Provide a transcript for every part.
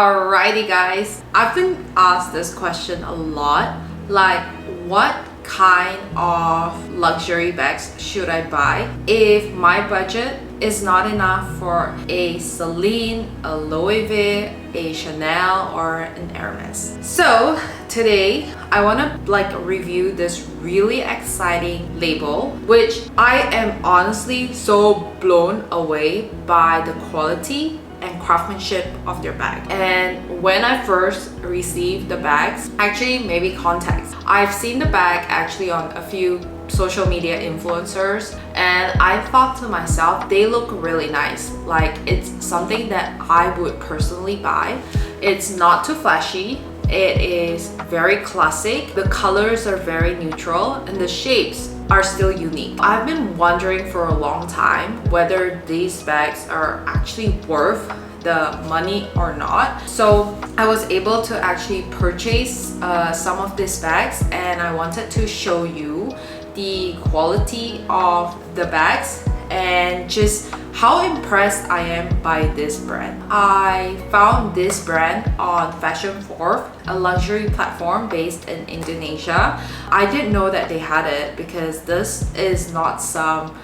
Alrighty guys, I've been asked this question a lot, like what kind of luxury bags should I buy if my budget is not enough for a Celine, a Louis V, a Chanel, or an Hermes. So today I want to review this really exciting label, which I am honestly so blown away by the quality and craftsmanship of their bag. And when I first received the bags, actually maybe context, I've seen the bag actually on a few social media influencers, and I thought to myself, they look really nice. Like, it's something that I would personally buy. It's not too flashy, it is very classic, the colors are very neutral, and the shapes are still unique. I've been wondering for a long time whether these bags are actually worth the money or not. So I was able to actually purchase some of these bags, and I wanted to show you the quality of the bags and just how impressed I am by this brand. I found this brand on Fashion Fourth, a luxury platform based in Indonesia. I didn't know that they had it because this is not some,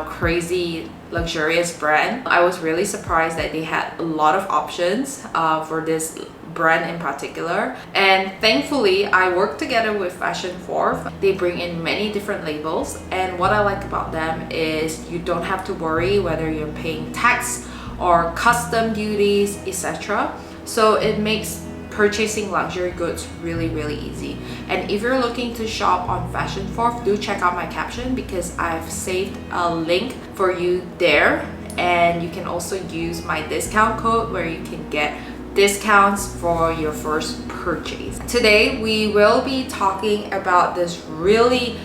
crazy luxurious brand. I was really surprised that they had a lot of options for this brand in particular, and thankfully I work together with Fashion Fourth. They bring in many different labels, and what I like about them is you don't have to worry whether you're paying tax or custom duties, etc. So it makes purchasing luxury goods really easy. And if you're looking to shop on Fashion Fourth, do check out my caption because I've saved a link for you there, and you can also use my discount code where you can get discounts for your first purchase. Today we will be talking about this really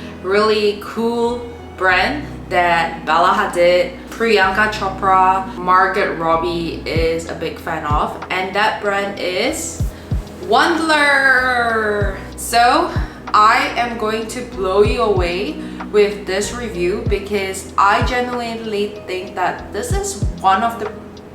cool brand that Bella Hadid, Priyanka Chopra, Margot Robbie is a big fan of, and that brand is Wandler. So I am going to blow you away with this review because I genuinely think that this is one of the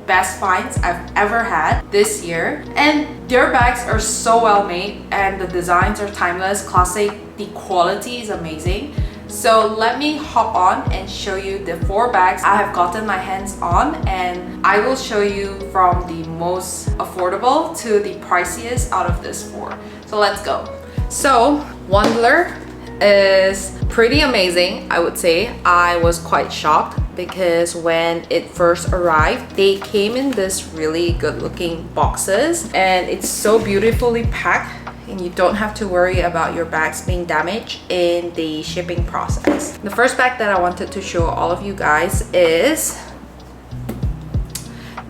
best finds I've ever had this year, and their bags are so well made and the designs are timeless, classic, the quality is amazing. So let me hop on and show you the 4 bags I have gotten my hands on, and I will show you from the most affordable to the priciest out of this 4. So let's go. So Wandler is pretty amazing, I would say. I was quite shocked because when it first arrived, they came in this really good looking boxes, and it's so beautifully packed, and you don't have to worry about your bags being damaged in the shipping process. The first bag that I wanted to show all of you guys is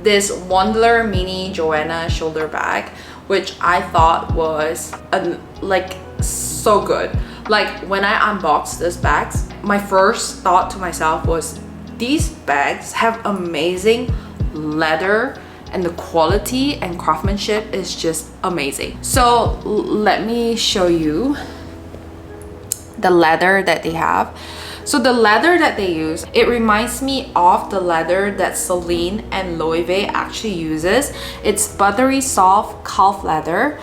this Wandler Mini Joanna shoulder bag, which I thought was so good. Like, when I unboxed this bags, my first thought to myself was, these bags have amazing leather and the quality and craftsmanship is just amazing. So let me show you the leather that they have. So the leather that they use, it reminds me of the leather that Celine and Louis V actually uses. It's buttery soft calf leather,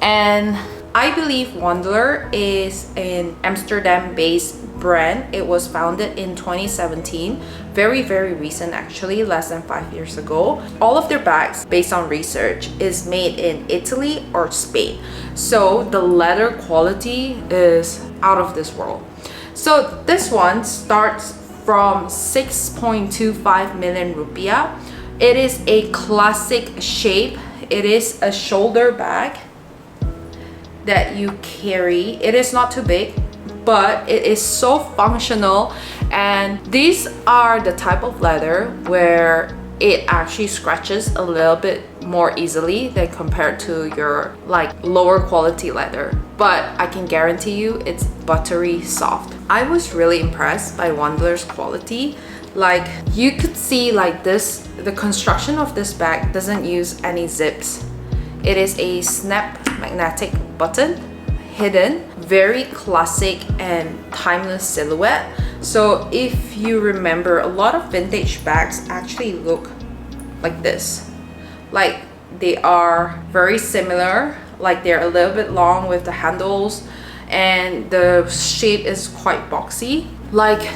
and I believe Wandler is an Amsterdam-based brand. It was founded in 2017, very recent actually, less than 5 years ago. All of their bags, based on research, is made in Italy or Spain. So the leather quality is out of this world. So this one starts from 6.25 million rupiah. It is a classic shape. It is a shoulder bag that you carry. It is not too big, but it is so functional, and these are the type of leather where it actually scratches a little bit more easily than compared to your lower quality leather, but I can guarantee you it's buttery soft. I was really impressed by Wandler's quality. Like, you could see the construction of this bag doesn't use any zips. It is a snap magnetic button, hidden, very classic and timeless silhouette. So if you remember, a lot of vintage bags actually look like this. Like, they are very similar, like they're a little bit long with the handles, and the shape is quite boxy. Like,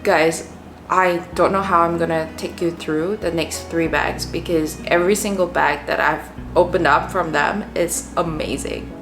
guys, I don't know how I'm gonna take you through the next 3 bags, because every single bag that I've opened up from them is amazing.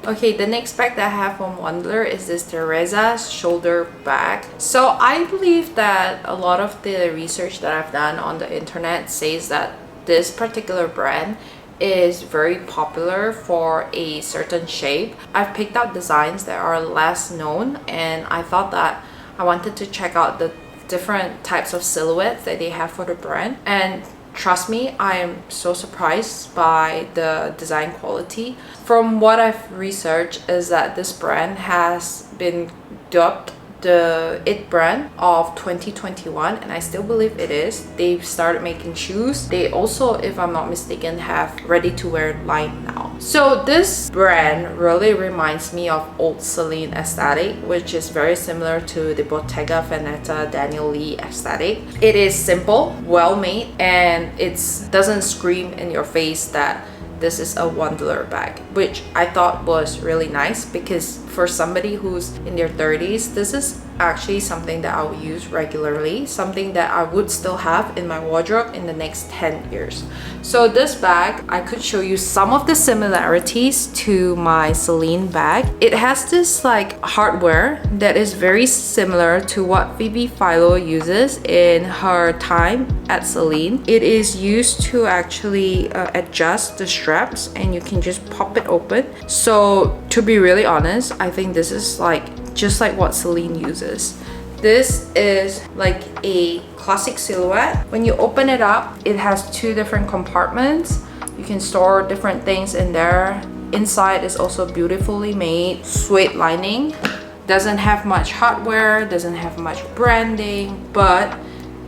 Okay, the next bag that I have from Wandler is this Teresa shoulder bag. So I believe that a lot of the research that I've done on the internet says that this particular brand is very popular for a certain shape. I've picked out designs that are less known, and I thought that I wanted to check out the different types of silhouettes that they have for the brand. And trust me, I am so surprised by the design quality. From what I've researched is that this brand has been dubbed the It brand of 2021, and I still believe it is. They've started making shoes. They also, if I'm not mistaken, have ready-to-wear line now. So this brand really reminds me of old Celine aesthetic, which is very similar to the Bottega Veneta Daniel Lee aesthetic. It is simple, well made, and it doesn't scream in your face that this is a Wandler bag, which I thought was really nice, because for somebody who's in their 30s, this is actually something that I will use regularly, something that I would still have in my wardrobe in the next 10 years. So this bag, I could show you some of the similarities to my Celine bag. It has this like hardware that is very similar to what Phoebe Philo uses in her time at Celine. It is used to actually adjust the straps, and you can just pop it open. So to be really honest, I think this is just like what Celine uses. This is like a classic silhouette. When you open it up, it has 2 different compartments. You can store different things in there. Inside is also beautifully made, suede lining. Doesn't have much hardware, doesn't have much branding, but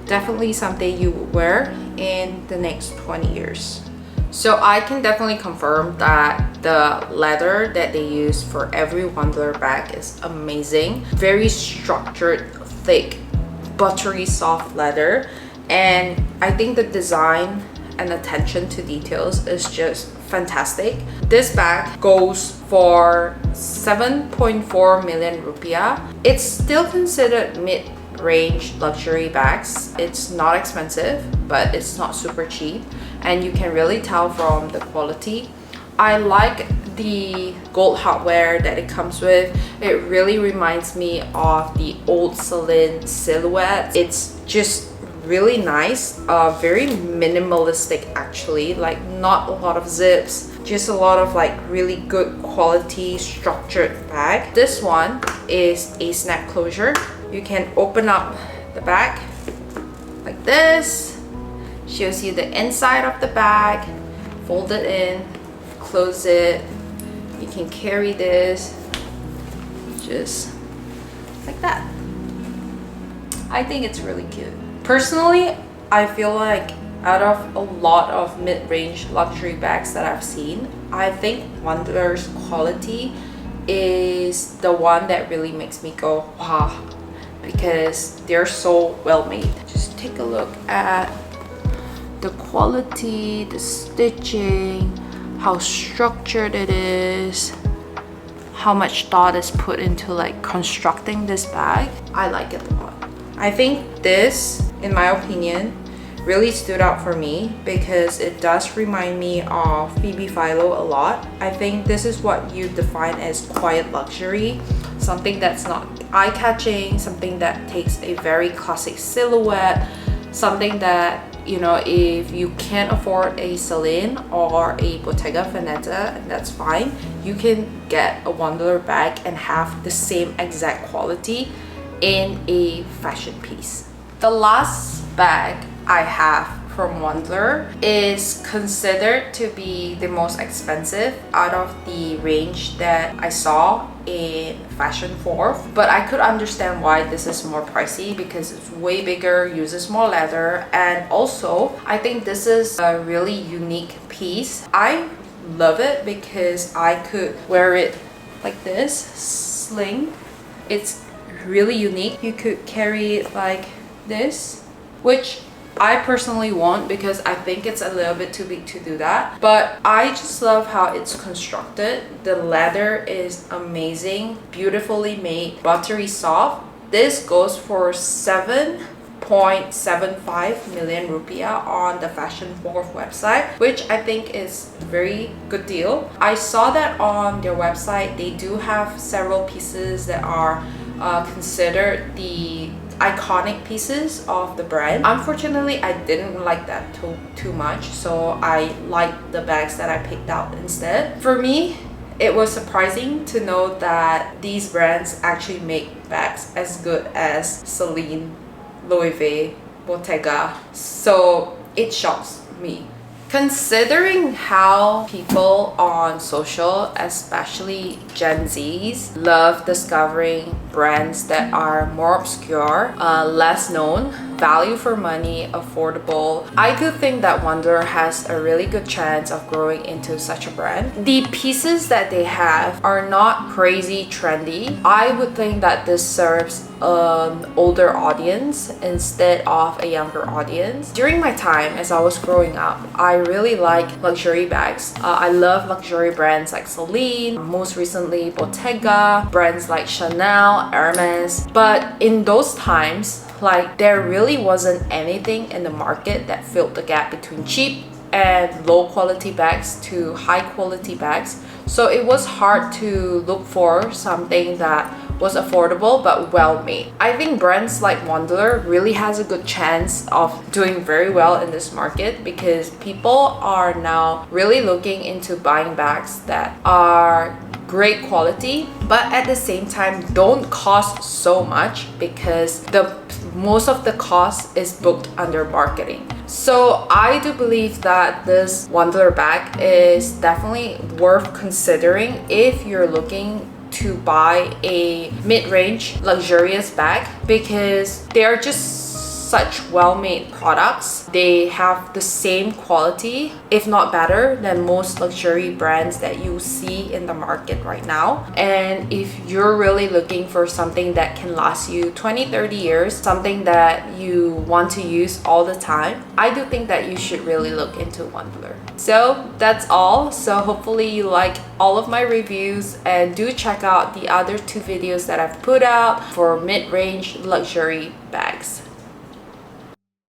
definitely something you would wear in the next 20 years. So I can definitely confirm that the leather that they use for every Wandler bag is amazing. Very structured, thick, buttery soft leather. And I think the design and attention to details is just fantastic. This bag goes for 7.4 million rupiah. It's still considered mid-range luxury bags. It's not expensive, but it's not super cheap, and you can really tell from the quality. I like the gold hardware that it comes with. It really reminds me of the old Celine silhouette. It's just really nice, very minimalistic actually, like not a lot of zips, just a lot of like really good quality structured bag. This one is a snap closure. You can open up the bag like this, shows you the inside of the bag, fold it in, close it. You can carry this just like that. I think it's really cute. Personally, I feel like out of a lot of mid-range luxury bags that I've seen, I think Wandler's quality is the one that really makes me go wow, because they're so well made. Just take a look at the quality, the stitching, how structured it is, how much thought is put into like constructing this bag. I like it a lot. I think this, in my opinion, really stood out for me because it does remind me of Phoebe Philo a lot. I think this is what you define as quiet luxury, something that's not eye-catching, something that takes a very classic silhouette, something that, you know, if you can't afford a Celine or a Bottega Veneta, that's fine. You can get a Wandler bag and have the same exact quality in a fashion piece. The last bag I have from Wandler is considered to be the most expensive out of the range that I saw in Fashion 4, but I could understand why this is more pricey because it's way bigger, uses more leather, and also I think this is a really unique piece. I love it because I could wear it like this, sling. It's really unique. You could carry it like this, which I personally won't because I think it's a little bit too big to do that. But I just love how it's constructed. The leather is amazing, beautifully made, buttery soft. This goes for 7.75 million rupiah on the Fashion Fourth website, which I think is a very good deal. I saw that on their website they do have several pieces that are considered the iconic pieces of the brand. Unfortunately, I didn't like that too much, so I liked the bags that I picked out instead. For me, it was surprising to know that these brands actually make bags as good as Celine, Louis V, Bottega, so it shocks me. Considering how people on social, especially Gen Zs, love discovering brands that are more obscure, less known, value for money, affordable, I do think that Wandler has a really good chance of growing into such a brand. The pieces that they have are not crazy trendy. I would think that this serves an older audience instead of a younger audience. During my time as I was growing up, I really like luxury bags. I love luxury brands like Celine, most recently Bottega, brands like Chanel, Hermes. But in those times, like, there really wasn't anything in the market that filled the gap between cheap and low quality bags to high quality bags. So it was hard to look for something that was affordable but well made. I think brands like Wandler really has a good chance of doing very well in this market because people are now really looking into buying bags that are great quality but at the same time don't cost so much because most of the cost is booked under marketing. So I do believe that this Wandler bag is definitely worth considering if you're looking to buy a mid-range luxurious bag because they're just such well-made products. They have the same quality, if not better, than most luxury brands that you see in the market right now. And if you're really looking for something that can last you 20-30 years, something that you want to use all the time, I do think that you should really look into Wandler. So that's all. So hopefully you like all of my reviews and do check out the other 2 videos that I've put out for mid-range luxury bags.